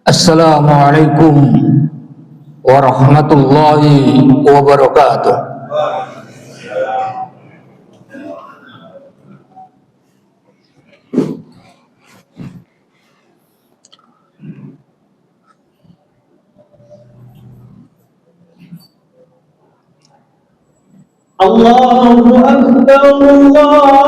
Assalamualaikum warahmatullahi wabarakatuh. Allahu Akbar,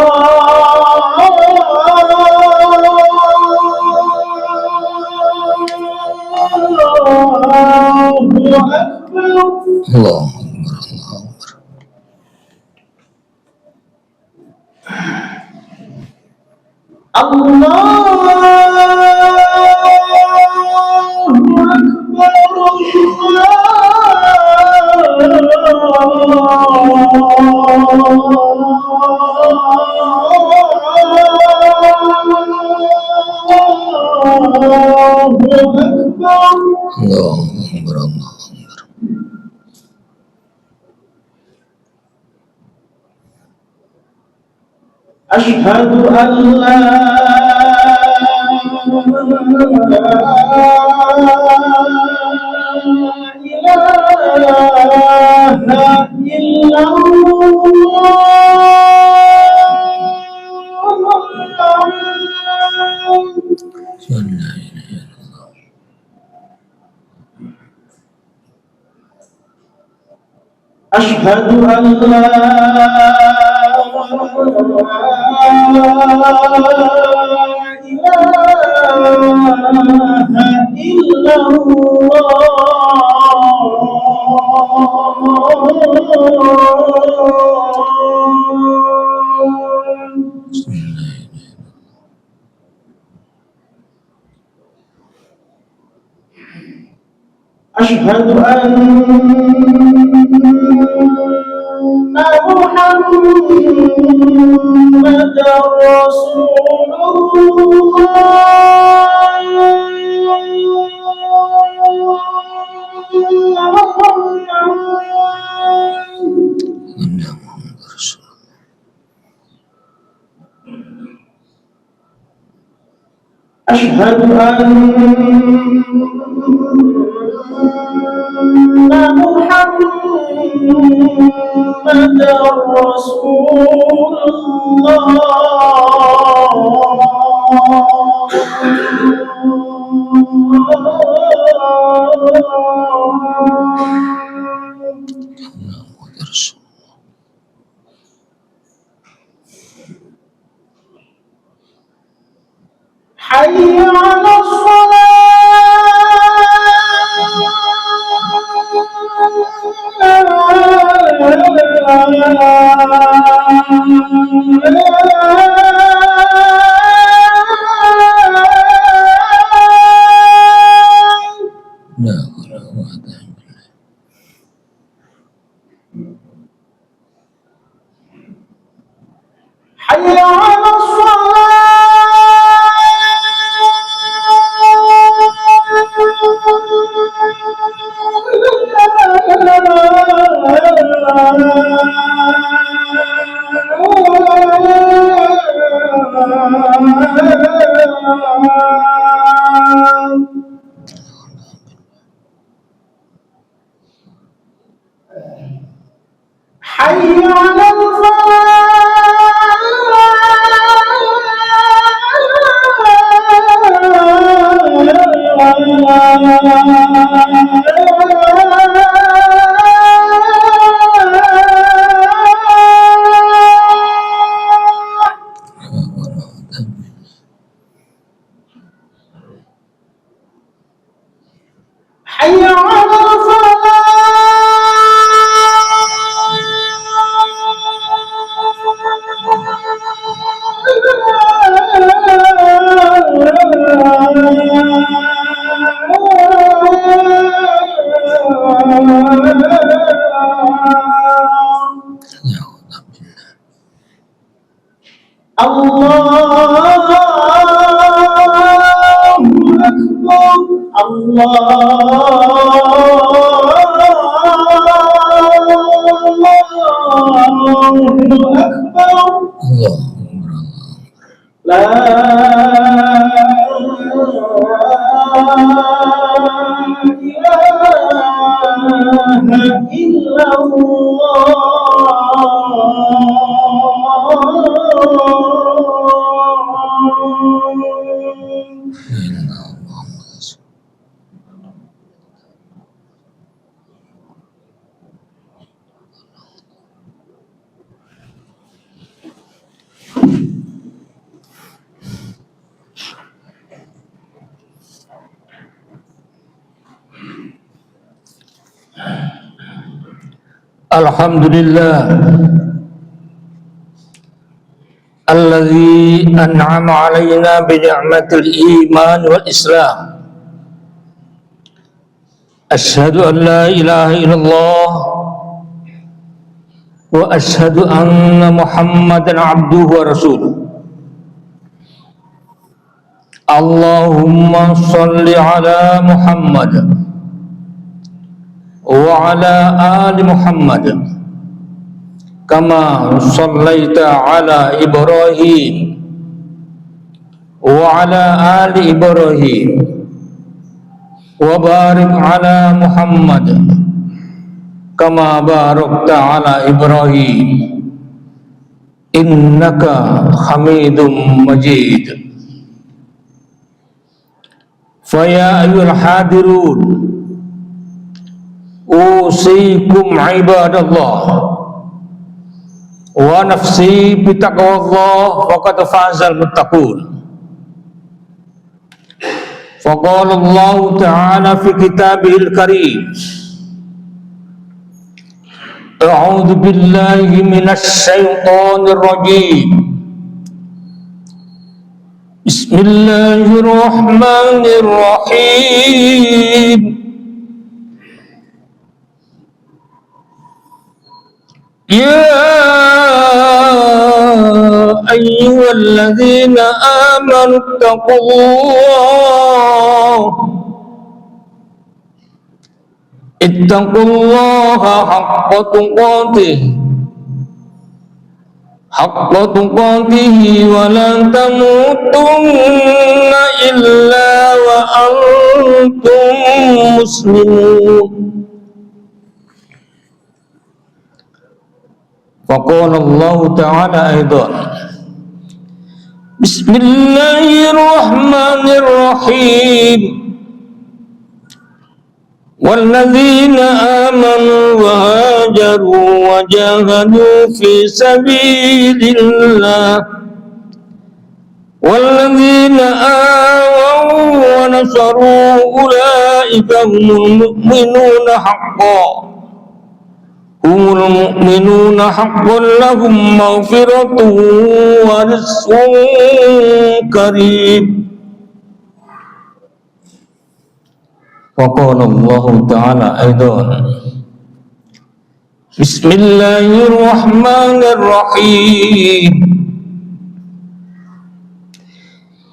Ashhadu an la ilaha illallah. Ashhadu an la ilaha illallah. Ashhadu Muhammadar Rasulullah. Ashhadu Muhammadar Rasulullah. حي على La Alhamdulillah alladzi an'ama 'alaina bi ni'matil iman wal islam. Asyhadu an la ilaha illallah wa asyhadu anna Muhammadan 'abduhu wa rasuluh. Allahumma shalli ala Muhammad wa ala ali Muhammad kama shallaita ala Ibrahim wa ala ali Ibrahim wa barik ala Muhammad kama barakta ala Ibrahim innaka Hamidum Majid. Faya ayyuhal hadirun usikum ibadallah wa nafsi bitaqwallah faqad fazal muttaqun. Faqala Allah ta'ala fi kitabihil karim a'udzu billahi minasy syaithanir rajim. Bismillahirrahmanirrahim. Ya ayyuhalladzina amanu ittaqullaha haqqa tuqatih wa la tamutunna illa wa antum muslimun. Faqala Allah ta'ala aidan Bismillahirrahmanirrahim. Walladzina amanu wa hajaru wa jahadu fi sabilillah walladzina awaw wa nasaru ulaika humul mu'minuna haqqan lahum maghfiratun wa rizqun karim. Wa qala Allah ta'ala aidan Bismillahirrahmanirrahim.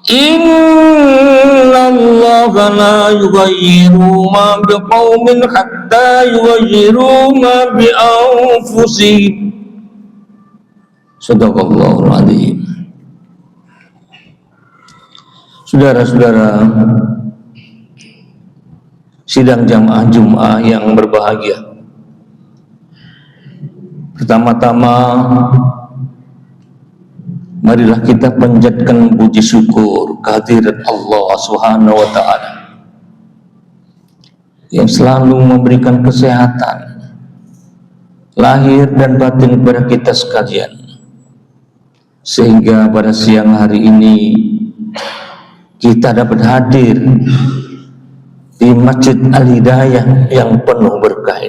Inna Allaha la yughayyiru ma biqaumin hatta yughayyiru ma bi anfusihim. Shadaqallahul adzim. Saudara-saudara sidang jamaah Jum'ah yang berbahagia, pertama-tama marilah kita panjatkan puji syukur kehadirat Allah Subhanahu wa ta'ala yang selalu memberikan kesehatan lahir dan batin kepada kita sekalian, sehingga pada siang hari ini kita dapat hadir di Masjid Al-Hidayah yang penuh berkah.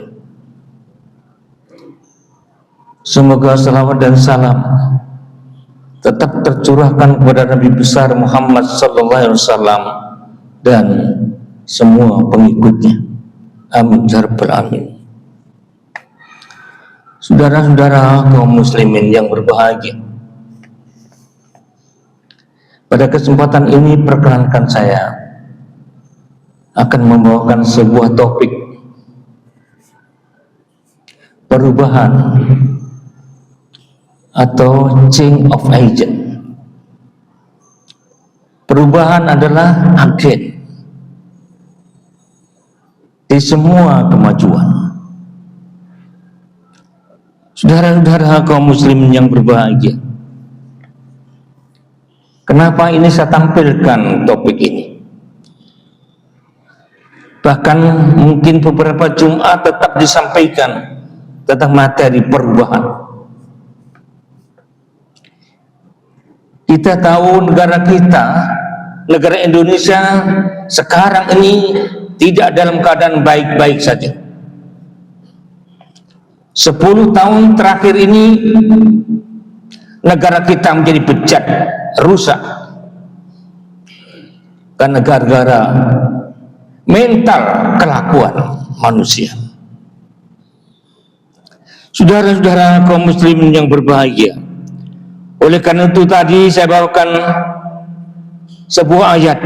Semoga salawat dan salam tetap tercurahkan kepada Nabi besar Muhammad sallallahu alaihi wasallam dan semua pengikutnya. Amin ya rabbal alamin. Saudara-saudara kaum muslimin yang berbahagia, pada kesempatan ini perkenankan saya akan membawakan sebuah topik perubahan atau change of agent. Perubahan adalah agen di semua kemajuan. Saudara-saudara kaum muslimin yang berbahagia, kenapa ini saya tampilkan topik ini? Bahkan mungkin beberapa Jumat tetap disampaikan tentang materi perubahan. Kita tahu negara kita, negara Indonesia sekarang ini tidak dalam keadaan baik-baik saja. 10 tahun terakhir ini negara kita menjadi bejat, rusak, karena gara-gara mental kelakuan manusia. Saudara-saudara kaum muslimin yang berbahagia, oleh karena itu tadi saya bawakan sebuah ayat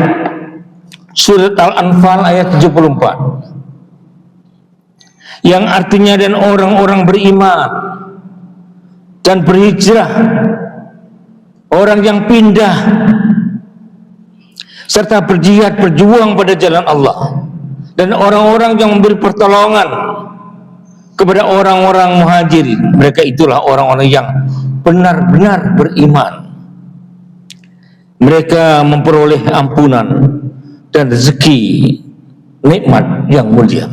surat Al-Anfal ayat 74 yang artinya, dan orang-orang beriman dan berhijrah, orang yang pindah serta berjihad, berjuang pada jalan Allah, dan orang-orang yang memberi pertolongan kepada orang-orang muhajirin, mereka itulah orang-orang yang benar-benar beriman. Mereka memperoleh ampunan dan rezeki nikmat yang mulia.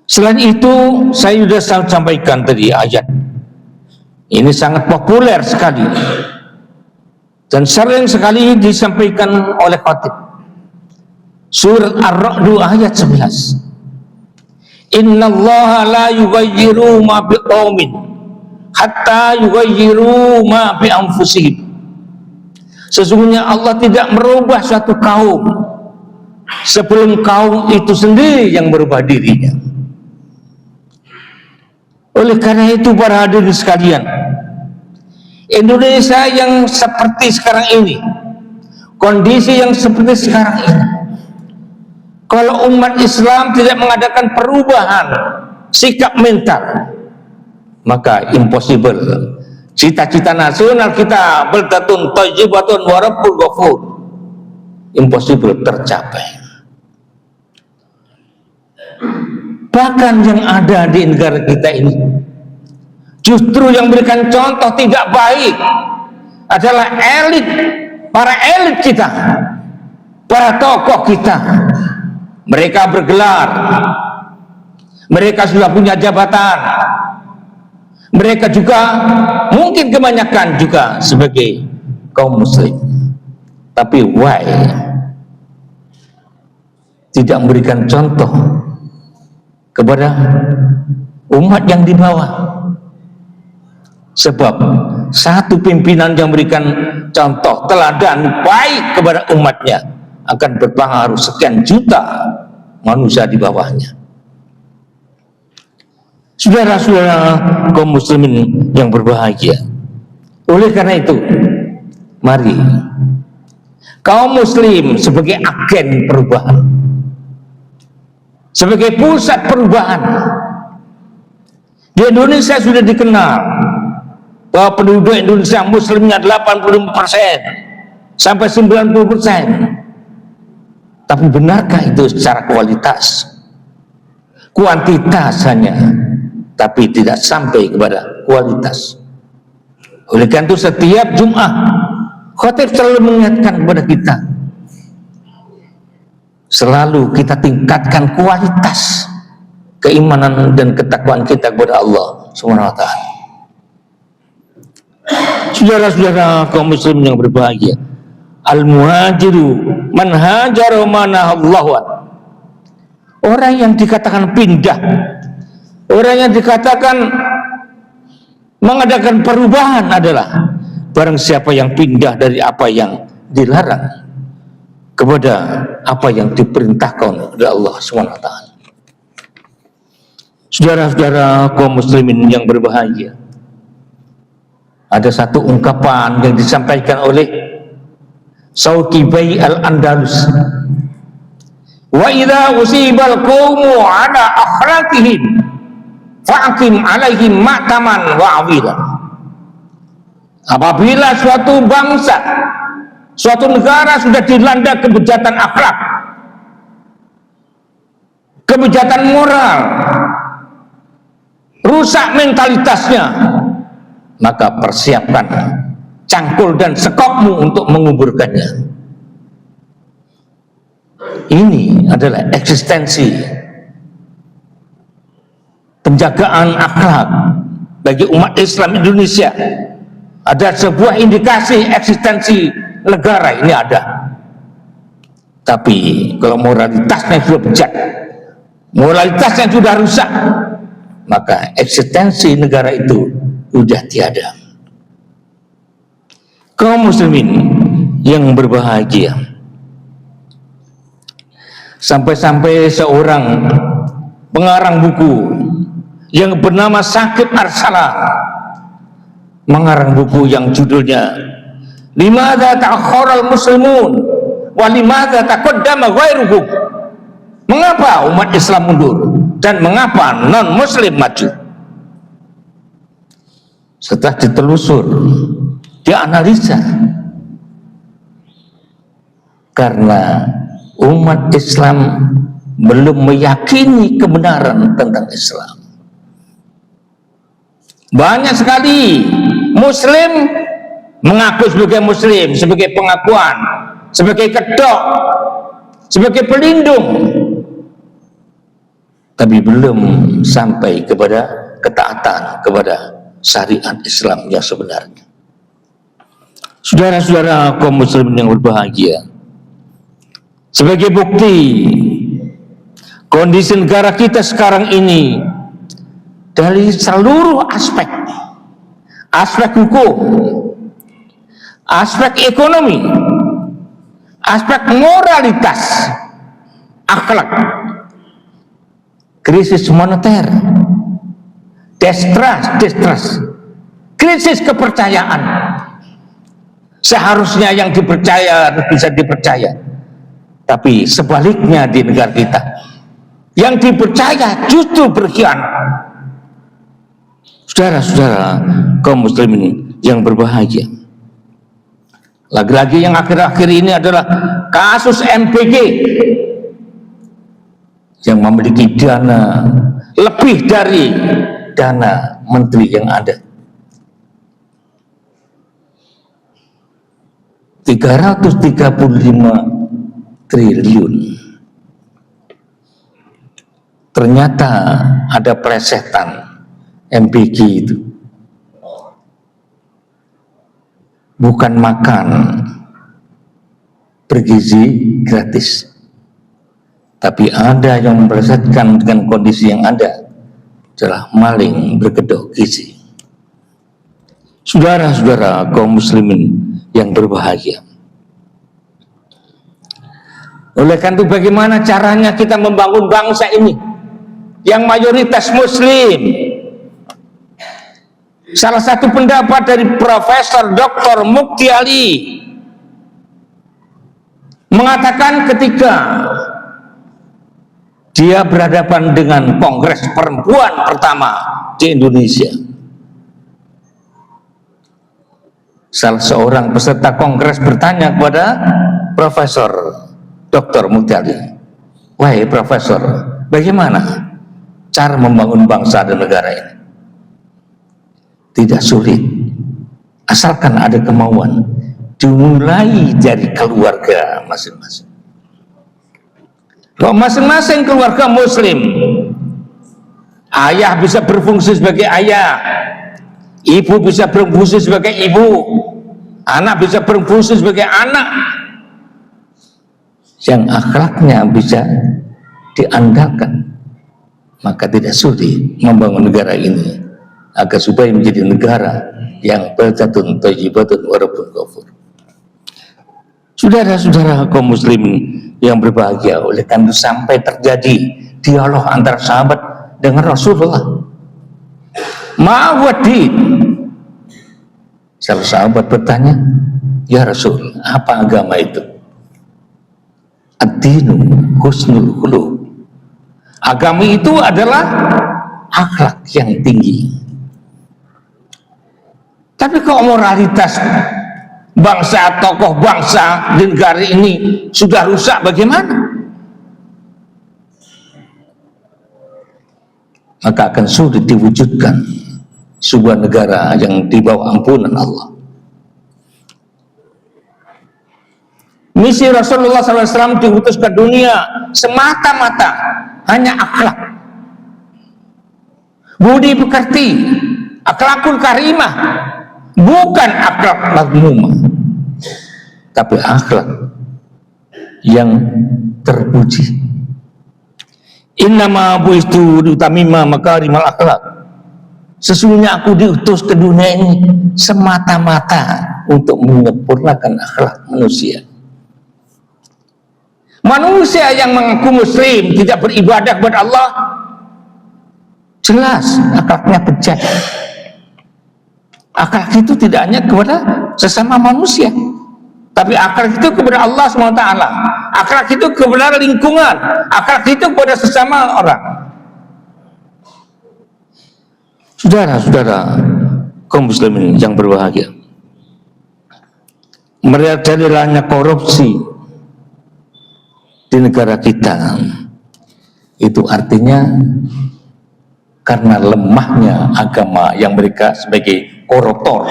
Selain itu, saya sudah sampaikan tadi ayat ini sangat populer sekali dan sering sekali disampaikan oleh khatib. Surat Ar-Ra'd ayat 11. Innallaha la yughayyiru ma biqaumin hatta yughayyiru ma bi anfusihim. Sesungguhnya Allah tidak merubah suatu kaum sebelum kaum itu sendiri yang merubah dirinya. Oleh karena itu para hadirin sekalian, Indonesia yang seperti sekarang ini, kondisi yang seperti sekarang ini, kalau umat Islam tidak mengadakan perubahan sikap mental, maka impossible. Cita-cita nasional kita baldatun thayyibatun wa rabbul ghafur, impossible tercapai. Bahkan yang ada di negara kita ini, justru yang memberikan contoh tidak baik adalah elit, para elit kita, para tokoh kita. Mereka bergelar, mereka sudah punya jabatan, mereka juga mungkin kebanyakan juga sebagai kaum muslim, tapi why tidak memberikan contoh kepada umat yang di bawah? Sebab satu pimpinan yang memberikan contoh teladan baik kepada umatnya akan berpengaruh sekian juta manusia di bawahnya. Saudara-saudara kaum muslimin yang berbahagia, oleh karena itu, mari kaum muslim sebagai agen perubahan, sebagai pusat perubahan. Di Indonesia sudah dikenal bahwa penduduk Indonesia muslimnya 85% sampai 90%. Tapi benarkah itu secara kualitas? Kuantitas hanya, tapi tidak sampai kepada kualitas. Oleh karena itu setiap Jumat khatib selalu mengingatkan kepada kita, selalu kita tingkatkan kualitas keimanan dan ketakwaan kita kepada Allah Subhanahu wa ta'ala. Saudara-saudara kaum muslim yang berbahagia, al-muhajiru man hajara manahallahu an. Orang yang dikatakan pindah, orang yang dikatakan mengadakan perubahan adalah barang siapa yang pindah dari apa yang dilarang kepada apa yang diperintahkan oleh Allah SWT. Saudara-saudara kaum muslimin yang berbahagia, ada satu ungkapan yang disampaikan oleh Sauqibai al-Andalus, wa idza usibal qaumu ala akhlaqihim fa'qim alaihim ma'taman wa awila. Apabila suatu bangsa, suatu negara sudah dilanda kebejatan akhlak, kebejatan moral, rusak mentalitasnya, maka persiapkan cangkul dan sekopmu untuk menguburkannya. Ini adalah eksistensi penjagaan akhlak bagi umat Islam Indonesia. Ada sebuah indikasi eksistensi negara ini ada. Tapi kalau moralitasnya sudah bejat, moralitasnya sudah rusak, maka eksistensi negara itu sudah tiada. Kaum muslimin yang berbahagia, sampai-sampai seorang pengarang buku yang bernama Syakib Arsalan mengarang buku yang judulnya Limadza ta'akhkharal muslimun wa limadza taqaddama ghairuhum. Mengapa umat Islam mundur dan mengapa non muslim maju? Setelah ditelusur, dianalisa, karena umat Islam belum meyakini kebenaran tentang Islam. Banyak sekali muslim mengaku sebagai muslim, sebagai pengakuan, sebagai kedok, sebagai pelindung, tapi belum sampai kepada ketaatan kepada syariat Islam yang sebenarnya. Saudara-saudara kaum muslimin yang berbahagia, sebagai bukti kondisi negara kita sekarang ini dari seluruh aspek, aspek hukum, aspek ekonomi, aspek moralitas, akhlak, krisis moneter, distrust, krisis kepercayaan. Seharusnya yang dipercaya bisa dipercaya, tapi sebaliknya di negara kita, yang dipercaya justru berkhianat. Saudara-saudara kaum muslimin yang berbahagia, lagi-lagi yang akhir-akhir ini adalah kasus MPG yang memiliki dana lebih dari dana menteri yang ada. 335 triliun. Ternyata ada plesetan MPG itu. Bukan makan bergizi gratis, tapi ada yang memplesetkan dengan kondisi yang ada adalah maling berkedok gizi. Saudara-saudara kaum muslimin yang berbahagia, oleh karena itu bagaimana caranya kita membangun bangsa ini yang mayoritas muslim? Salah satu pendapat dari Profesor Dr. Mukti Ali mengatakan ketika dia berhadapan dengan Kongres Perempuan pertama di Indonesia, salah seorang peserta kongres bertanya kepada Profesor Dr. Mukti Ali, "Wahai Profesor, bagaimana cara membangun bangsa dan negara ini?" Tidak sulit, asalkan ada kemauan, dimulai dari keluarga masing-masing. Kalau masing-masing keluarga muslim, ayah bisa berfungsi sebagai ayah, ibu bisa berfungsi sebagai ibu, anak bisa berfungsi sebagai anak, yang akhlaknya bisa diandalkan, maka tidak sulit membangun negara ini agar supaya menjadi negara yang baldatun thayyibatun wa rabbun ghafur. Saudara-saudara kaum muslimin yang berbahagia, oleh karena itu sampai terjadi dialog antara sahabat dengan Rasulullah. Ma'wadid, salah sahabat bertanya, "Ya Rasul, apa agama itu?" Ad-dinu husnul khuluq. Agama itu adalah akhlak yang tinggi. Tapi kalau moralitas bangsa, tokoh bangsa di negara ini sudah rusak, bagaimana? Maka akan sulit diwujudkan sebuah negara yang di bawah ampunan Allah. Misi Rasulullah SAW diutus ke dunia semata-mata hanya akhlak, budi pekerti, akhlakul karimah, bukan akhlak mazmumah, tapi akhlak yang terpuji. Innama buistu utamima makarimal akhlak. Sesungguhnya aku diutus ke dunia ini semata-mata untuk menyempurnakan akhlak manusia. Manusia yang mengaku muslim tidak beribadah kepada Allah, jelas akhlaknya bejat. Akhlak itu tidak hanya kepada sesama manusia, tapi akhlak itu kepada Allah SWT. Akhlak itu kepada lingkungan, akhlak itu kepada sesama orang. Saudara-saudara kaum muslimin yang berbahagia, merajalelahnya korupsi di negara kita itu artinya karena lemahnya agama yang mereka sebagai koruptor.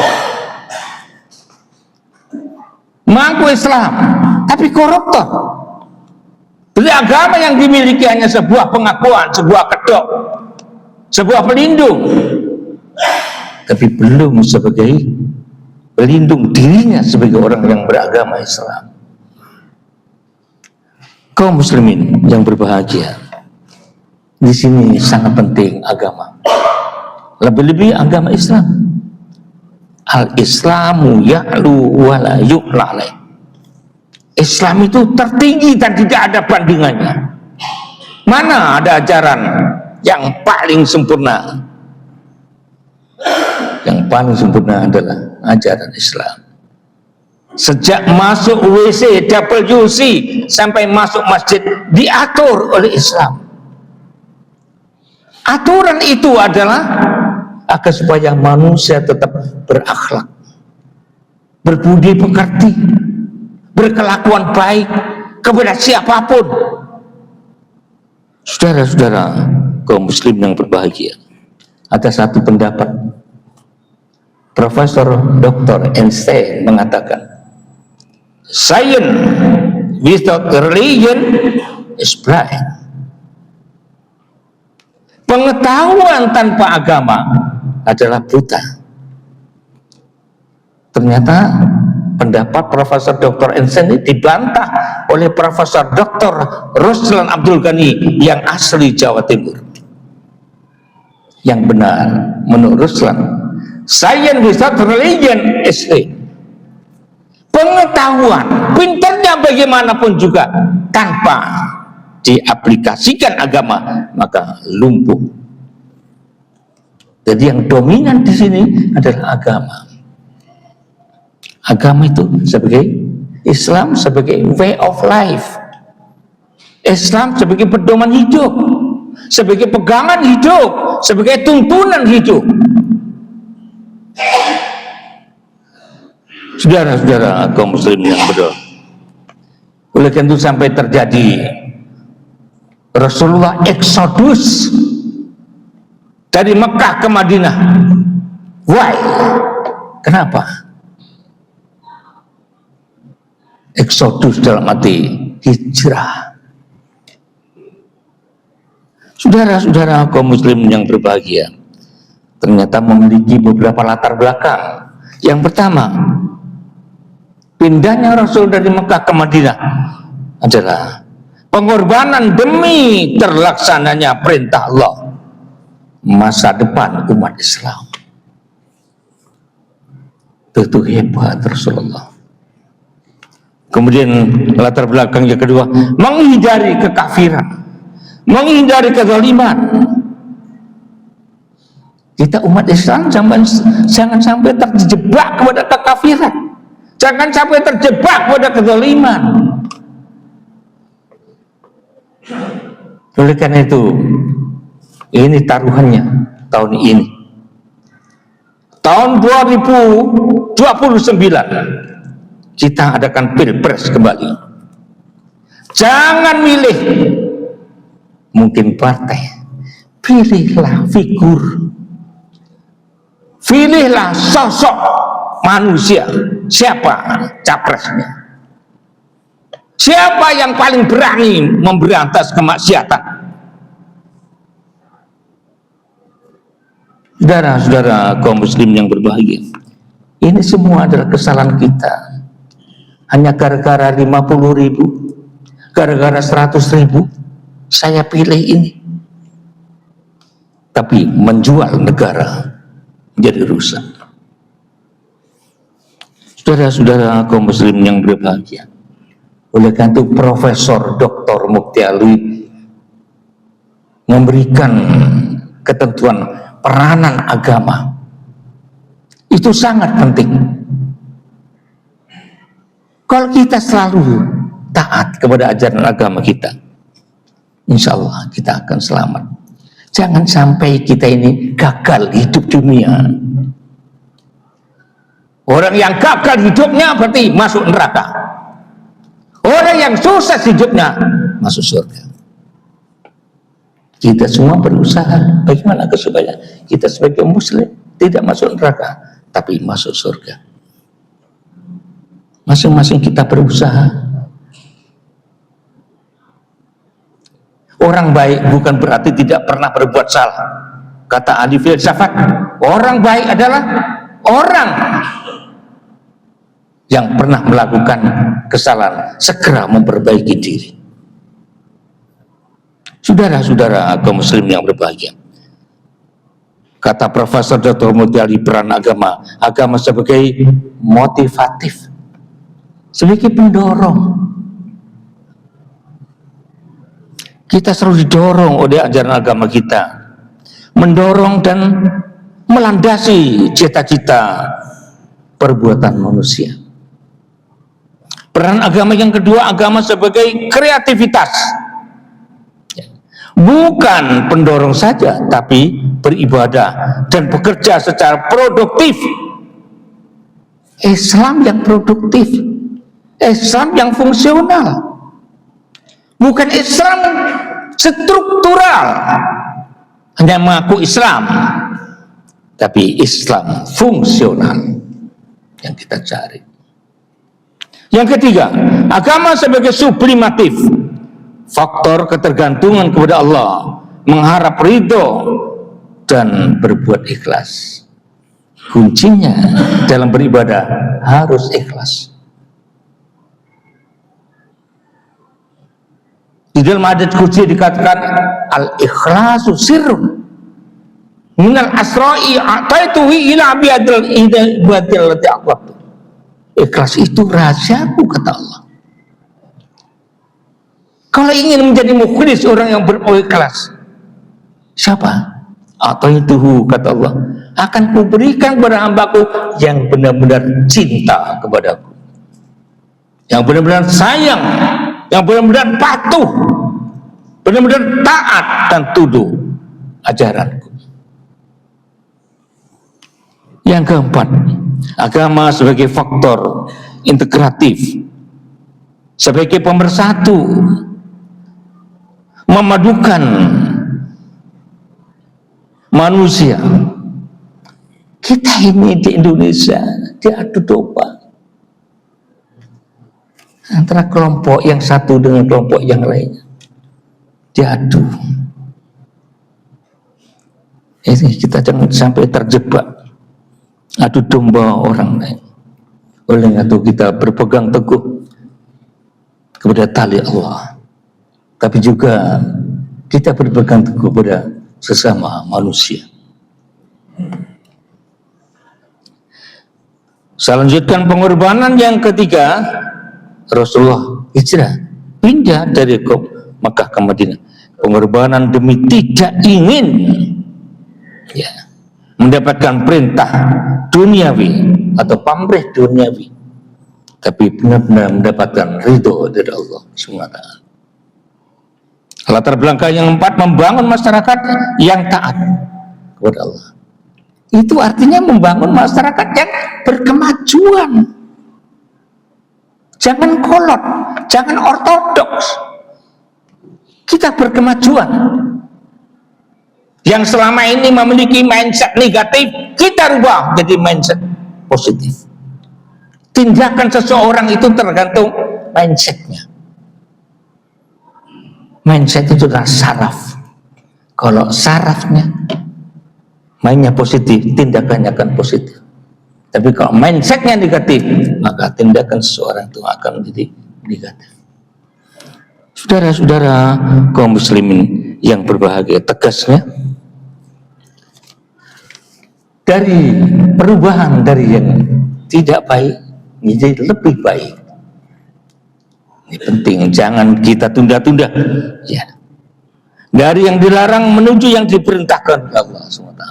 Mengaku Islam tapi koruptor. Jadi agama yang dimiliki hanya sebuah pengakuan, sebuah kedok, sebuah pelindung, tapi belum sebagai pelindung dirinya sebagai orang yang beragama Islam. Kaum muslimin yang berbahagia, di sini sangat penting agama. Lebih-lebih agama Islam. Al-Islamu ya'lu wa la yu'la alaih. Islam itu tertinggi dan tidak ada bandingannya. Mana ada ajaran yang paling sempurna? Yang paling sempurna adalah ajaran Islam. Sejak masuk WC, WC sampai masuk masjid diatur oleh Islam. Aturan itu adalah agar supaya manusia tetap berakhlak, berbudi pekerti, berkelakuan baik kepada siapapun. Saudara-saudara kaum muslim yang berbahagia, ada satu pendapat Profesor Dr. Einstein mengatakan, science without religion is blind. Pengetahuan tanpa agama adalah buta. Ternyata pendapat Profesor Dr. Einstein ini dibantah oleh Profesor Dr. Ruslan Abdul Ghani yang asli Jawa Timur. Yang benar menurut Ruslan, science without religion is blind. Pengetahuan, pintarnya bagaimanapun juga, tanpa diaplikasikan agama, maka lumpuh. Jadi yang dominan di sini adalah agama. Agama itu sebagai Islam sebagai way of life. Islam sebagai pedoman hidup, sebagai pegangan hidup, sebagai tuntunan hidup. Saudara-saudara kaum muslim yang berdoa, oleh karena itu sampai terjadi Rasulullah eksodus dari Mekah ke Madinah. Why? Kenapa? Eksodus dalam arti hijrah. Saudara-saudara kaum muslim yang berbahagia, ternyata memiliki beberapa latar belakang. Yang pertama, pindahnya Rasul dari Mekah ke Madinah adalah pengorbanan demi terlaksananya perintah Allah, masa depan umat Islam. Itu hebat Rasulullah. Kemudian latar belakang yang kedua, menghindari kekafiran, menghindari kezaliman. Kita umat Islam jangan sampai terjebak kepada kekafiran, jangan sampai terjebak pada kezaliman. Oleh karena itu, ini taruhannya tahun ini. Tahun 2029 kita adakan pilpres kembali. Jangan milih mungkin partai, pilihlah figur, pilihlah sosok manusia. Siapa capresnya? Siapa yang paling berani memberantas kemaksiatan? Saudara-saudara kaum muslim yang berbahagia, ini semua adalah kesalahan kita. Hanya gara-gara 50.000, gara-gara 100.000, saya pilih ini. tapi menjual negara menjadi rusak. Saudara-saudara kaum muslim yang berbahagia, oleh karena itu Profesor Dr. Mukti Ali memberikan ketentuan peranan agama itu sangat penting. Kalau kita selalu taat kepada ajaran agama kita, insya Allah kita akan selamat. Jangan sampai kita ini gagal hidup dunia. Orang yang gagal hidupnya berarti masuk neraka. Orang yang sukses hidupnya masuk surga. Kita semua berusaha bagaimana supaya kita sebagai muslim tidak masuk neraka, tapi masuk surga. Masing-masing kita berusaha. Orang baik bukan berarti tidak pernah berbuat salah. Kata ahli filsafat, orang baik adalah orang yang pernah melakukan kesalahan segera memperbaiki diri. Saudara-saudara kaum muslim yang berbahagia, kata Profesor Dr. Mukti Ali, peran agama sebagai motivatif, sebagai pendorong. Kita selalu didorong oleh ajaran agama kita, mendorong dan melandasi cita-cita perbuatan manusia. Peran agama yang kedua, agama sebagai kreativitas, bukan pendorong saja, tapi beribadah dan bekerja secara produktif. Islam yang produktif, Islam yang fungsional, bukan Islam struktural, hanya mengaku Islam, tapi Islam fungsional yang kita cari. Yang ketiga, agama sebagai sublimatif, faktor ketergantungan kepada Allah, mengharap ridho dan berbuat ikhlas. Kuncinya dalam beribadah harus ikhlas. Di dalam hadits qudsi dikatakan al-ikhlasu sirrun minal asra'i ataituhi ila biadil ibadil lati aqwatu. Ikhlas itu rahasiaku, kata Allah. Kalau ingin menjadi mukhlis, orang yang berikhlas, siapa? Atau itu, kata Allah, akan kuberikan kepada hambaku yang benar-benar cinta kepadaku, yang benar-benar sayang, yang benar-benar patuh, benar-benar taat dan tunduk ajaranku. Yang keempat, agama sebagai faktor integratif, sebagai pemersatu, memadukan manusia. Kita ini di Indonesia diadu domba antara kelompok yang satu dengan kelompok yang lainnya, diadu. Ini kita jangan sampai terjebak adu domba orang lain. Oleh itu kita berpegang teguh kepada tali Allah, tapi juga kita berpegang teguh pada sesama manusia. Saya lanjutkan pengorbanan yang ketiga. Rasulullah hijrah, pindah dari Makkah ke Madinah. Pengorbanan demi tidak ingin mendapatkan perintah duniawi atau pamrih duniawi, tapi benar-benar mendapatkan ridho dari Allah SWT. Latar belakang yang keempat, membangun masyarakat yang taat kepada Allah. Itu artinya membangun masyarakat yang berkemajuan. Jangan kolot, jangan ortodoks. Kita berkemajuan. Yang selama ini memiliki mindset negatif, kita rubah jadi mindset positif. Tindakan seseorang itu tergantung mindsetnya. Mindset itu adalah saraf. Kalau sarafnya mainnya positif, tindakannya akan positif. Tapi kalau mindsetnya negatif, maka tindakan seseorang itu akan menjadi negatif. Saudara-saudara kaum muslimin yang berbahagia, tegasnya dari perubahan dari yang tidak baik menjadi lebih baik. Ini penting, jangan kita tunda-tunda. Ya. Dari yang dilarang menuju yang diperintahkan Allah SWT.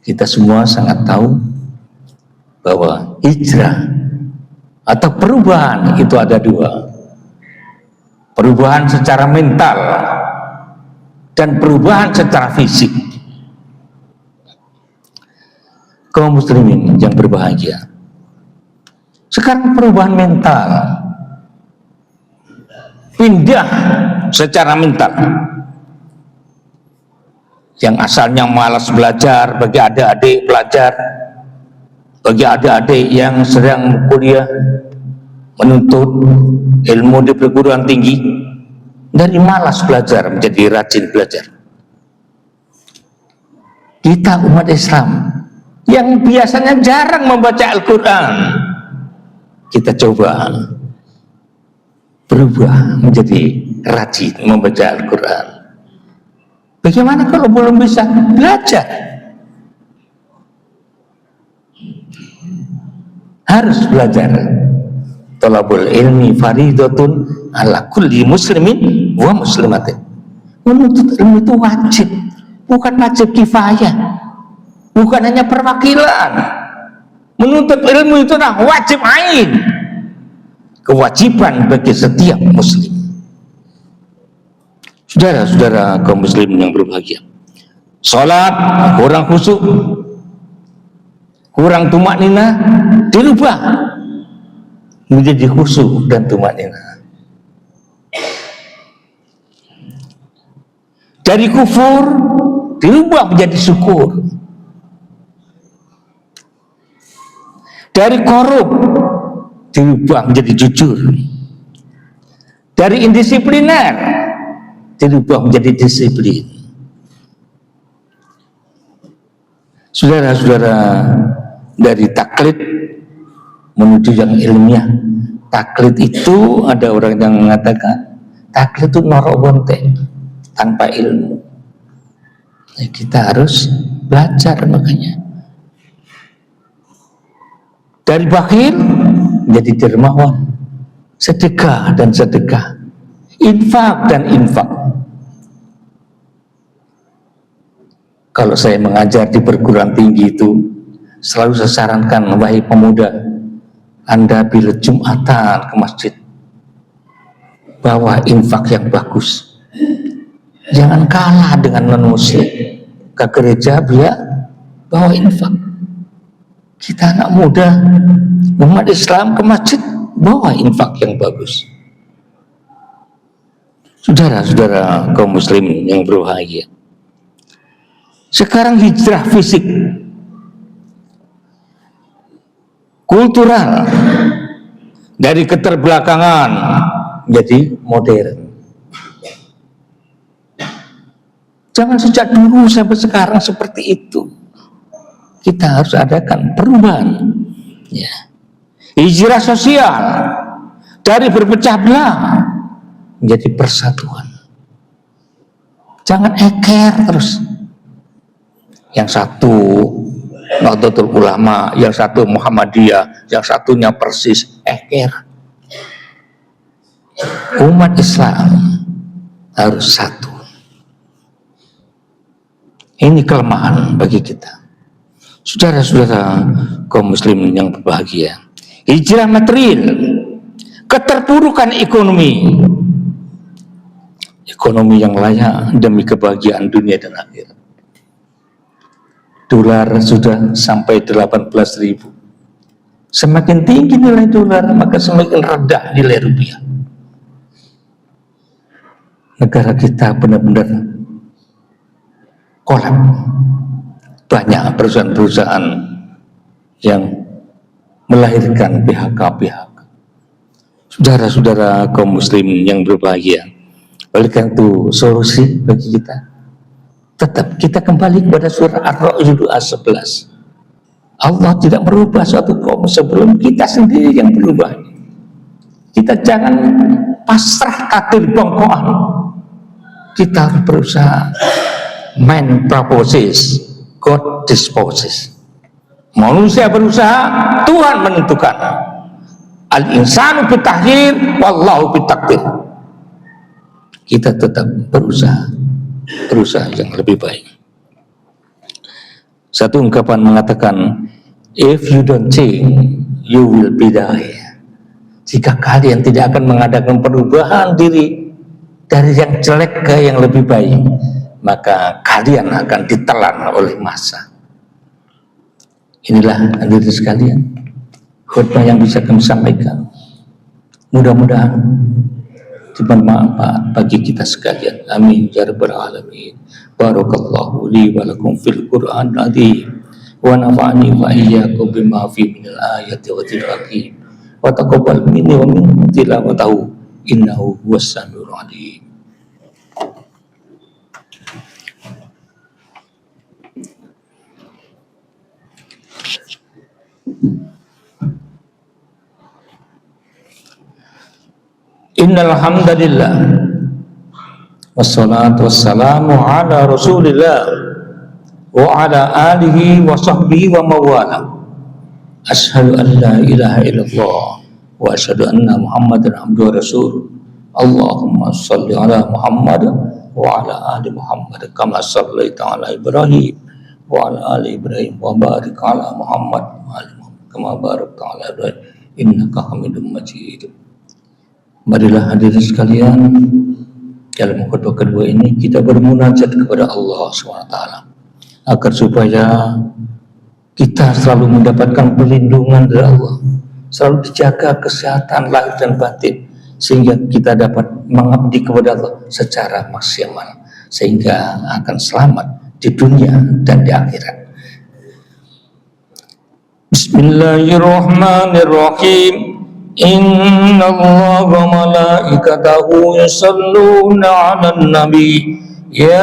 Kita semua sangat tahu bahwa hijrah atau perubahan itu ada dua. Perubahan secara mental dan perubahan secara fisik. Kaum muslimin yang berbahagia, sekarang perubahan mental, pindah secara mental. Yang asalnya malas belajar, bagi adik-adik belajar, bagi adik-adik yang sedang kuliah menuntut ilmu di perguruan tinggi, dari malas belajar menjadi rajin belajar. Kita umat Islam yang biasanya jarang membaca Al-Quran, kita coba berubah menjadi rajin membaca Al-Quran. Bagaimana kalau belum bisa belajar? Harus belajar. Thalabul ilmi faridatun ala kulli muslimin wa muslimatin. Menuntut ilmu itu wajib, bukan wajib kifayah, bukan hanya perwakilan. Menuntut ilmu itu wajib ain, kewajiban bagi setiap muslim. Saudara-saudara kaum muslim yang berbahagia, sholat kurang khusyuk, kurang tumak nina, dirubah menjadi khusyuk dan tumak nina. Dari kufur dirubah menjadi syukur. Dari korup dirubah menjadi jujur. Dari indisipliner dirubah menjadi disiplin. Saudara-saudara, dari taklid menuju yang ilmiah. Taklid itu ada orang yang mengatakan taklid itu norok bontek tanpa ilmu. Nah, kita harus belajar makanya. Dari bakhil menjadi dermawan, sedekah dan sedekah, infak dan infak. Kalau saya mengajar di perguruan tinggi itu, selalu saya sarankan, wahai pemuda, Anda bila Jumatan ke masjid, bawa infak yang bagus. Jangan kalah dengan non-muslim. Ke gereja biar bawa infak. Kita anak muda, umat Islam ke masjid, bawa infak yang bagus. Saudara-saudara kaum muslim yang berbahagia, sekarang hijrah fisik, kultural, dari keterbelakangan menjadi modern. Jangan sejak dulu sampai sekarang seperti itu. Kita harus adakan perubahan. Ya. Hijrah sosial, dari berpecah belah menjadi persatuan. Jangan eker terus. Yang satu Nahdlatul Ulama, yang satu Muhammadiyah, yang satunya Persis, eker. Umat Islam harus satu. Ini kelemahan bagi kita. Saudara-saudara kaum muslim yang berbahagia, hijrah material, keterpurukan ekonomi yang layak demi kebahagiaan dunia dan akhirat. Dolar sudah sampai 18.000. Semakin tinggi nilai dolar, maka semakin rendah nilai rupiah. Negara kita benar-benar kolap. Banyak perusahaan-perusahaan yang melahirkan PHK. Saudara-saudara kaum muslim yang berbahagia, oleh karena itu solusi bagi kita, tetap kita kembali kepada surah Ar-Ra'd ayat 11. Allah tidak merubah suatu kaum sebelum kita sendiri yang berubah. Kita jangan pasrah kafir bongkoan. Kita harus berusaha main proposis God disposes. Manusia berusaha, Tuhan menentukan. Al-insanu bitahdir, wallahu bitakdir. Kita tetap berusaha yang lebih baik. Satu ungkapan mengatakan, if you don't change, you will be die. Jika kalian tidak akan mengadakan perubahan diri dari yang jelek ke yang lebih baik, maka kalian akan ditelan oleh masa. Inilah hadirin sekalian, khutbah yang bisa kami sampaikan. Mudah-mudahan bermanfaat bagi kita sekalian. Amin ya rabbal alamin. Barakallahu li wa lakum fil Qur'an adzim wa nafa'ani wa iyyakum bima fi minal ayati wa dzikr hakim. Wa taqabbal minni wa minkum tilawatahu innahu huwas samiul alim. Innal hamdalillah wassalatu wassalamu ala Rasulillah wa ala alihi wa sahbihi wa mawala. Asyhadu an la ilaha illallah wa asyhadu anna Muhammadan abduhu wa rasul. Allahumma shalli ala Muhammad wa ala ali Muhammad kama shallaita ala Ibrahim wa ala ali Ibrahim wa barik ala Muhammad wa ali Muhammad kama barakta ala Ibrahim innaka Hamidum Majid. Marilah hadirin sekalian, dalam khutbah kedua ini kita bermunajat kepada Allah SWT agar supaya kita selalu mendapatkan perlindungan dari Allah, selalu dijaga kesehatan lahir dan batin, sehingga kita dapat mengabdi kepada Allah secara maksimal, sehingga akan selamat di dunia dan di akhirat. Bismillahirrahmanirrahim. Inna Allah wa malaikatahu yusalluna 'alan nabi ya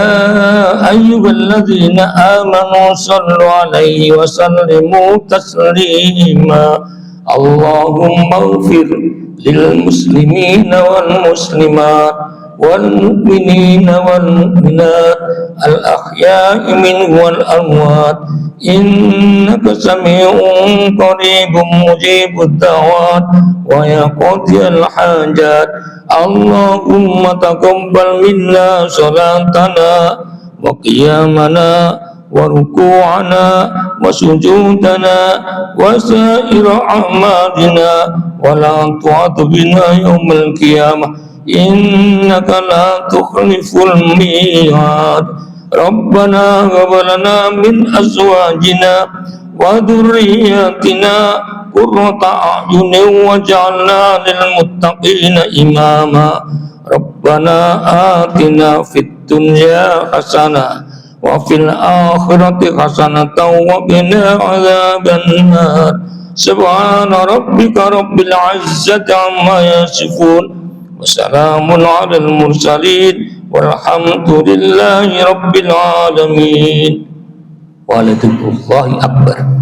ayyuhalladzina amanu sallu 'alaihi wa sallimu taslima. Allahumma ighfir lil muslimina wal muslimat wal mu'minina wal mu'minat al ahya'i minhum wal amwat innaka sami'un qaribun mujibud da'wat wa yaqdiyal hajat. Allahumma taqabbal minna salatana wa qiyamana wa ruku'ana wa sujudana wa sa'ira a'malina wa la tu'atu bina yawmal qiyamah innaka la tukhliful mi'ad. Rabbana hab lana min azwajina wa dhurriyyatina qurrata a'yunin waj'alna lil muttaqina imama. Rabbana atina fid dunya hasanah wa fil akhirati hasanatan wa qina adzaban nar. Subhana rabbika rabbil izzati amma yasifun wa salamun 'alal mursalin walhamdulillahi rabbil alamin. Walhamdulillahi akbar.